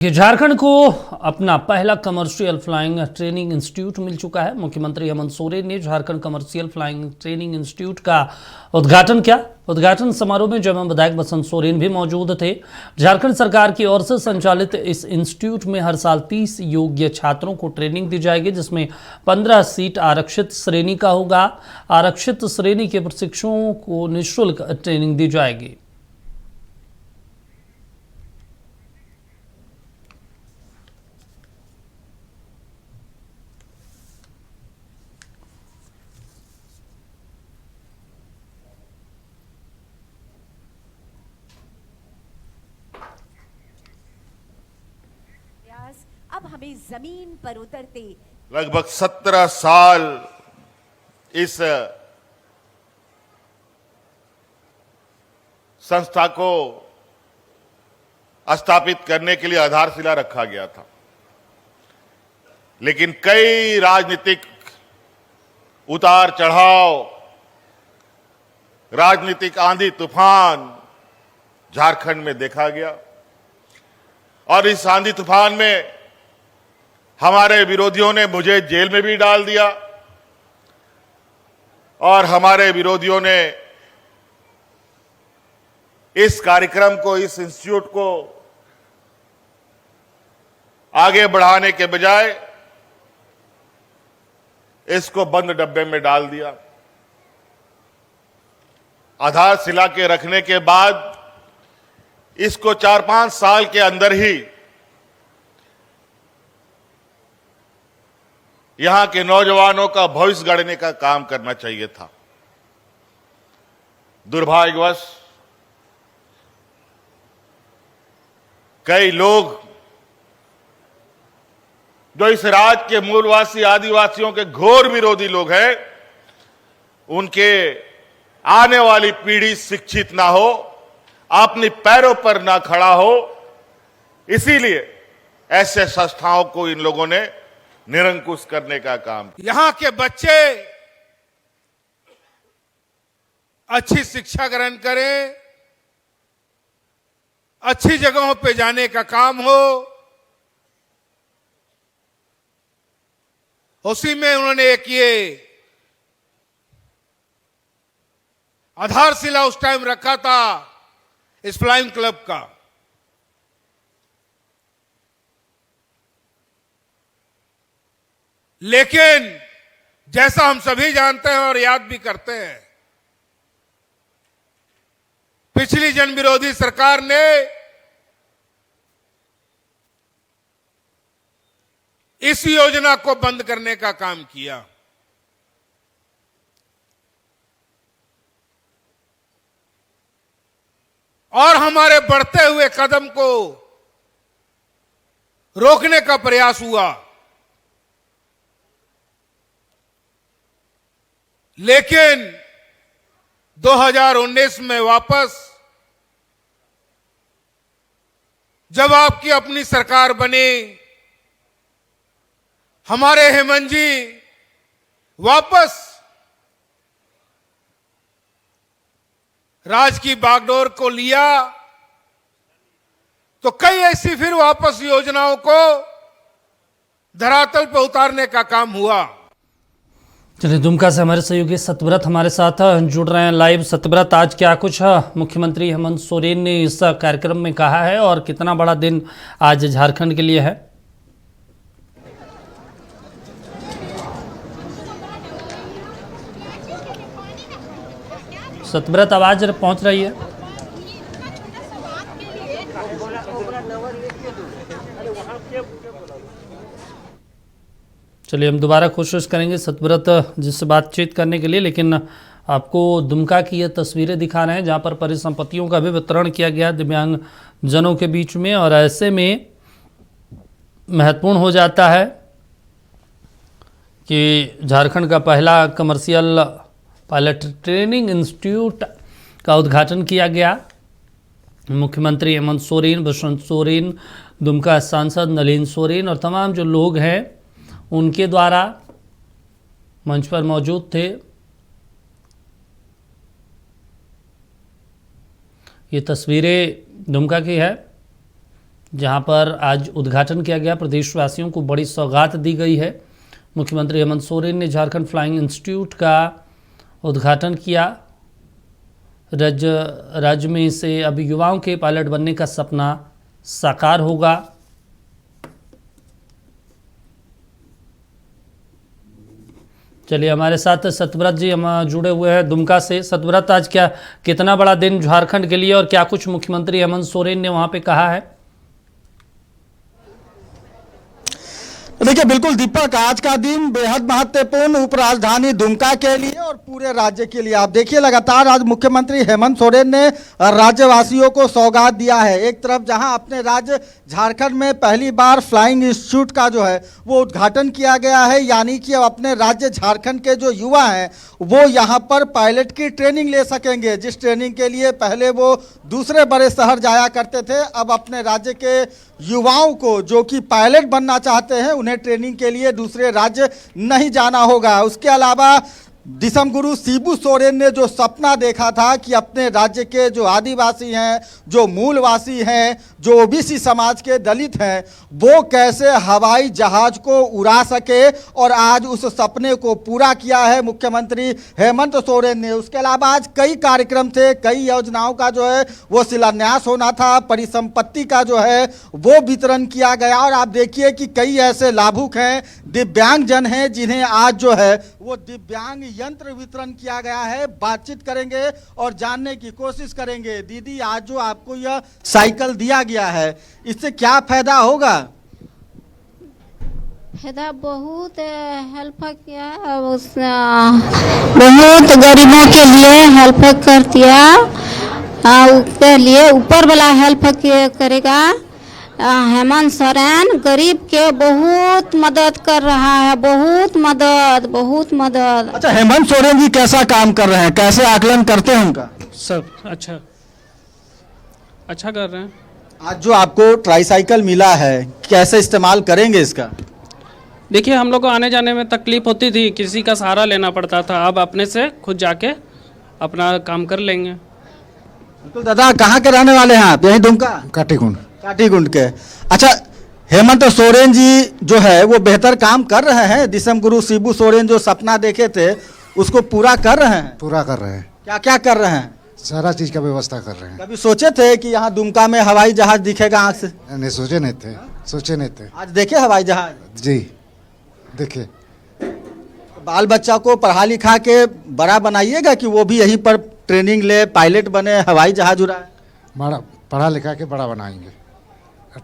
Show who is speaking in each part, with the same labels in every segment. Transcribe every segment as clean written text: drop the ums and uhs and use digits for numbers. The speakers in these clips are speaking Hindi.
Speaker 1: कि झारखंड को अपना पहला कमर्शियल फ्लाइंग ट्रेनिंग इंस्टीट्यूट मिल चुका है। मुख्यमंत्री हेमंत सोरेन ने Jharkhand commercial flying training institute का उद्घाटन किया। उद्घाटन समारोह में जब विधायक बसंत सोरेन भी मौजूद थे। झारखंड सरकार की ओर से संचालित इस इंस्टीट्यूट में हर साल 30 योग्य छात्रों को ट्रेनिंग दी जाएगी, जिसमें 15 सीट आरक्षित श्रेणी का होगा। आरक्षित श्रेणी के प्रशिक्षुओं को निःशुल्क ट्रेनिंग दी जाएगी।
Speaker 2: अब हमें जमीन पर उतरते
Speaker 3: लगभग 17 साल इस संस्था को स्थापित करने के लिए आधारशिला रखा गया था, लेकिन कई राजनीतिक उतार चढ़ाव, राजनीतिक आंधी तूफान झारखंड में देखा गया। और इस आंधी तूफान में हमारे विरोधियों ने मुझे जेल में भी डाल दिया और हमारे विरोधियों ने इस कार्यक्रम को, इस इंस्टीट्यूट को आगे बढ़ाने के बजाय इसको बंद डब्बे में डाल दिया। आधारशिला के रखने के बाद इसको 4-5 साल के अंदर ही यहां के नौजवानों का भविष्य गढ़ने का काम करना चाहिए था। दुर्भाग्यवश कई लोग जो इस राज्य के मूलवासी आदिवासियों के घोर विरोधी लोग हैं, उनके आने वाली पीढ़ी शिक्षित ना हो, अपने पैरों पर ना खड़ा हो, इसीलिए ऐसे संस्थाओं को इन लोगों ने निरंकुश करने का काम।
Speaker 4: यहां के बच्चे अच्छी शिक्षा ग्रहण करें, अच्छी जगहों पे जाने का काम हो, उसी में उन्होंने एक ये आधारशिला उस टाइम रखा था इस फ्लाइंग क्लब का। लेकिन जैसा हम सभी जानते हैं और याद भी करते हैं, पिछली जन विरोधी सरकार ने इस योजना को बंद करने का काम किया। और हमारे बढ़ते हुए कदम को रोकने का प्रयास हुआ, लेकिन 2019 में वापस जब आपकी अपनी सरकार बनी, हमारे हेमंत जी वापस राज की बागडोर को लिया, तो कई ऐसी फिर वापस योजनाओं को धरातल पर उतारने का काम हुआ।
Speaker 1: चलिए, दुमका से हमारे सहयोगी सतव्रत हमारे साथ जुड़ रहे हैं लाइव। सतव्रत, आज क्या कुछ मुख्यमंत्री हेमंत सोरेन ने इस कार्यक्रम में कहा है और कितना बड़ा दिन आज झारखंड के लिए है? सतव्रत, आवाज पहुंच रही है? चलिए, हम दोबारा कोशिश करेंगे सतव्रत जिससे बातचीत करने के लिए, लेकिन आपको दुमका की ये तस्वीरें दिखा रहे हैं जहां पर परिसंपत्तियों का भी वितरण किया गया दिव्यांग जनों के बीच में। और ऐसे में महत्वपूर्ण हो जाता है कि झारखंड का पहला कमर्शियल पायलट ट्रेनिंग इंस्टीट्यूट का उद्घाटन किया गया। मुख्यमंत्री हेमंत सोरेन, बसंत सोरेन, दुमका सांसद नलिन सोरेन और तमाम जो लोग हैं उनके द्वारा मंच पर मौजूद थे। ये तस्वीरें दुमका की है जहां पर आज उद्घाटन किया गया। प्रदेशवासियों को बड़ी सौगात दी गई है। मुख्यमंत्री हेमंत सोरेन ने झारखंड फ्लाइंग इंस्टीट्यूट का उद्घाटन किया। राज्य में से अब युवाओं के पायलट बनने का सपना साकार होगा। चलिए, हमारे साथ सतव्रत जी हम जुड़े हुए हैं दुमका से। सतव्रत, आज क्या कितना बड़ा दिन झारखंड के लिए और क्या कुछ मुख्यमंत्री हेमंत सोरेन ने वहां पे कहा है?
Speaker 5: देखिए, बिल्कुल दीपक, आज का दिन बेहद महत्वपूर्ण उपराजधानी दुमका के लिए और पूरे राज्य के लिए। आप देखिए, लगातार आज मुख्यमंत्री हेमंत सोरेन ने राज्यवासियों को सौगात दिया है। एक तरफ जहां अपने राज्य झारखंड में पहली बार फ्लाइंग इंस्टीट्यूट का जो है वो उद्घाटन किया गया है, यानी कि अब अपने राज्य झारखंड के जो युवा हैं वो यहाँ पर पायलट की ट्रेनिंग ले सकेंगे। जिस ट्रेनिंग के लिए पहले वो दूसरे बड़े शहर जाया करते थे, अब अपने राज्य के युवाओं को जो कि पायलट बनना चाहते हैं उन्हें ट्रेनिंग के लिए दूसरे राज्य नहीं जाना होगा। उसके अलावा दिसम गुरु शिबू सोरेन ने जो सपना देखा था कि अपने राज्य के जो आदिवासी हैं, जो मूलवासी हैं, जो ओबीसी समाज के दलित हैं, वो कैसे हवाई जहाज को उड़ा सके, और आज उस सपने को पूरा किया है मुख्यमंत्री हेमंत सोरेन ने। उसके अलावा आज कई कार्यक्रम थे, कई योजनाओं का जो है वो शिलान्यास होना था, परिसंपत्ति का जो है वो वितरण किया गया। और आप देखिए कि कई ऐसे लाभुक हैं, दिव्यांगजन हैं, जिन्हें आज जो है वो दिव्यांग यंत्र वितरण किया गया है। बातचीत करेंगे और जानने की कोशिश करेंगे। दीदी, आज जो आपको यह साइकिल दिया गया है, इससे क्या फायदा होगा?
Speaker 6: फायदा बहुत हेल्प किया, बहुत गरीबों के लिए हेल्प कर दिया। उसके लिए ऊपर वाला हेल्प करेगा। हेमंत सोरेन गरीब के बहुत मदद कर रहा है, बहुत मदद।
Speaker 5: अच्छा, हेमंत सोरेन जी कैसा काम कर रहे हैं, कैसे आकलन करते हैं उनका?
Speaker 7: सब अच्छा कर रहे हैं।
Speaker 5: आज जो आपको ट्राईसाइकिल मिला है, कैसे इस्तेमाल करेंगे इसका?
Speaker 7: देखिए, हम लोग को आने जाने में तकलीफ होती थी, किसी का सहारा लेना पड़ता था। अब अपने से खुद जाके अपना काम कर लेंगे।
Speaker 5: तो दादा, कहाँ के रहने वाले हैं आप? यही दुमका? काटीगुंड के। अच्छा, हेमंत सोरेन जी जो है वो बेहतर काम कर रहे हैं। दिसम गुरु शिबू सोरेन जो सपना देखे थे उसको पूरा कर रहे हैं?
Speaker 8: पूरा कर रहे हैं।
Speaker 5: क्या क्या कर रहे हैं?
Speaker 8: सारा चीज का व्यवस्था कर रहे हैं।
Speaker 5: कभी सोचे थे कि यहाँ दुमका में हवाई जहाज दिखेगा आँख से?
Speaker 8: नहीं, सोचे नहीं थे।
Speaker 5: आज देखे हवाई जहाज?
Speaker 8: जी देखिए।
Speaker 5: बाल बच्चा को पढ़ा लिखा के बड़ा बनाइएगा कि वो भी यहीं पर ट्रेनिंग ले, पायलट बने, हवाई जहाज उड़ाए।
Speaker 8: बड़ा पढ़ा लिखा के बड़ा बनाएंगे।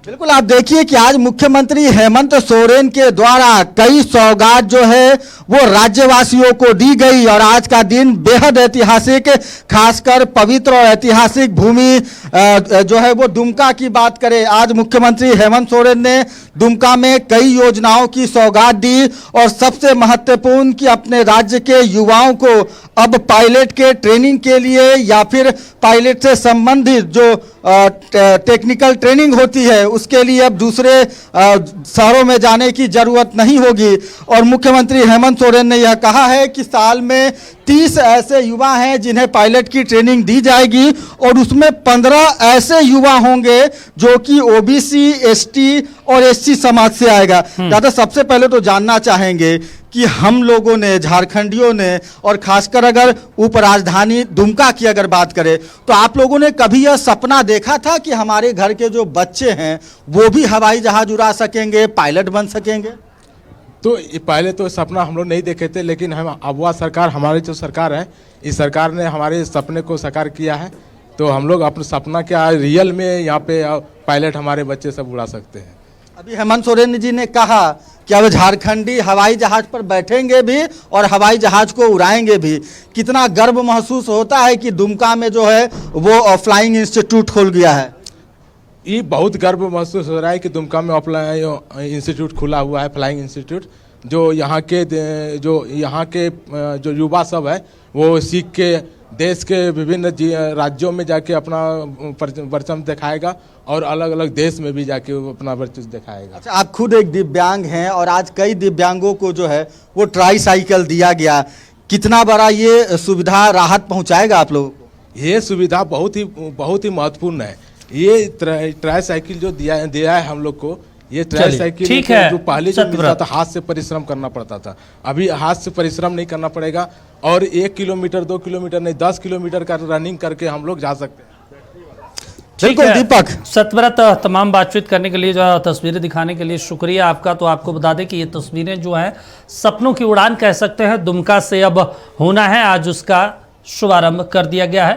Speaker 5: बिल्कुल, आप देखिए कि आज मुख्यमंत्री हेमंत सोरेन के द्वारा कई सौगात जो है वो राज्यवासियों को दी गई। और आज का दिन बेहद ऐतिहासिक, खासकर पवित्र और ऐतिहासिक भूमि जो है वो दुमका की बात करें। आज मुख्यमंत्री हेमंत सोरेन ने दुमका में कई योजनाओं की सौगात दी और सबसे महत्वपूर्ण कि अपने राज्य के युवाओं को अब पायलट के ट्रेनिंग के लिए या फिर पायलट से संबंधित जो टेक्निकल ट्रेनिंग होती है उसके लिए अब दूसरे शहरों में जाने की जरूरत नहीं होगी। और मुख्यमंत्री हेमंत सोरेन ने यह कहा है कि साल में 30 ऐसे युवा हैं जिन्हें पायलट की ट्रेनिंग दी जाएगी और उसमें 15 ऐसे युवा होंगे जो कि ओबीसी, एसटी और एससी समाज से आएगा। दादा, सबसे पहले तो जानना चाहेंगे कि हम लोगों ने, झारखंडियों ने, और खासकर अगर उपराजधानी दुमका की अगर बात करें तो आप लोगों ने कभी यह सपना देखा था कि हमारे घर के जो बच्चे हैं वो भी हवाई जहाज उड़ा सकेंगे, पायलट बन सकेंगे?
Speaker 9: तो पहले तो सपना हम लोग नहीं देखे थे, लेकिन हम अब वह सरकार, हमारी जो सरकार है, इस सरकार ने हमारे सपने को साकार किया है। तो हम लोग अपने सपना क्या रियल में यहाँ पे पायलट हमारे बच्चे सब उड़ा सकते हैं।
Speaker 5: अभी हेमंत सोरेन जी ने कहा कि अब झारखंडी हवाई जहाज पर बैठेंगे भी और हवाई जहाज को उड़ाएंगे भी। कितना गर्व महसूस होता है कि दुमका में जो है वो फ्लाइंग इंस्टीट्यूट खोल गया है।
Speaker 9: ये बहुत गर्व महसूस हो रहा है कि दुमका में फ्लाइंग इंस्टीट्यूट खुला हुआ है, फ्लाइंग इंस्टीट्यूट। जो यहाँ के जो युवा सब है वो सीख के देश के विभिन्न राज्यों में जाके अपना परचम दिखाएगा और अलग अलग देश में भी जाके अपना परचम दिखाएगा।
Speaker 5: अच्छा, आप खुद एक दिव्यांग हैं और आज कई दिव्यांगों को जो है वो ट्राईसाइकिल दिया गया। कितना बड़ा ये सुविधा राहत पहुंचाएगा आप लोगों को?
Speaker 9: ये सुविधा बहुत ही महत्वपूर्ण है। ये ट्राई साइकिल जो दिया है हम लोग को, ये ट्राई
Speaker 1: चलिए,
Speaker 9: साइकिल
Speaker 1: ठीक है,
Speaker 9: जो पहले जो मिलता
Speaker 1: सत्यव्रत।
Speaker 9: था हाथ से परिश्रम करना पड़ता था, अभी हाथ से परिश्रम नहीं करना पड़ेगा और 1 किलोमीटर 2 किलोमीटर नहीं 10 किलोमीटर का रनिंग करके हम लोग जा सकते हैं।
Speaker 1: ठीक
Speaker 5: बिल्कुल
Speaker 1: है
Speaker 5: दीपक।
Speaker 1: सत्यव्रत, तमाम बातचीत करने के लिए, जो तस्वीरें दिखाने के लिए शुक्रिया आपका। तो आपको बता दें कि ये तस्वीरें जो हैं सपनों की उड़ान कह सकते हैं, दुमका से अब होना है, आज उसका शुभारंभ कर दिया गया है।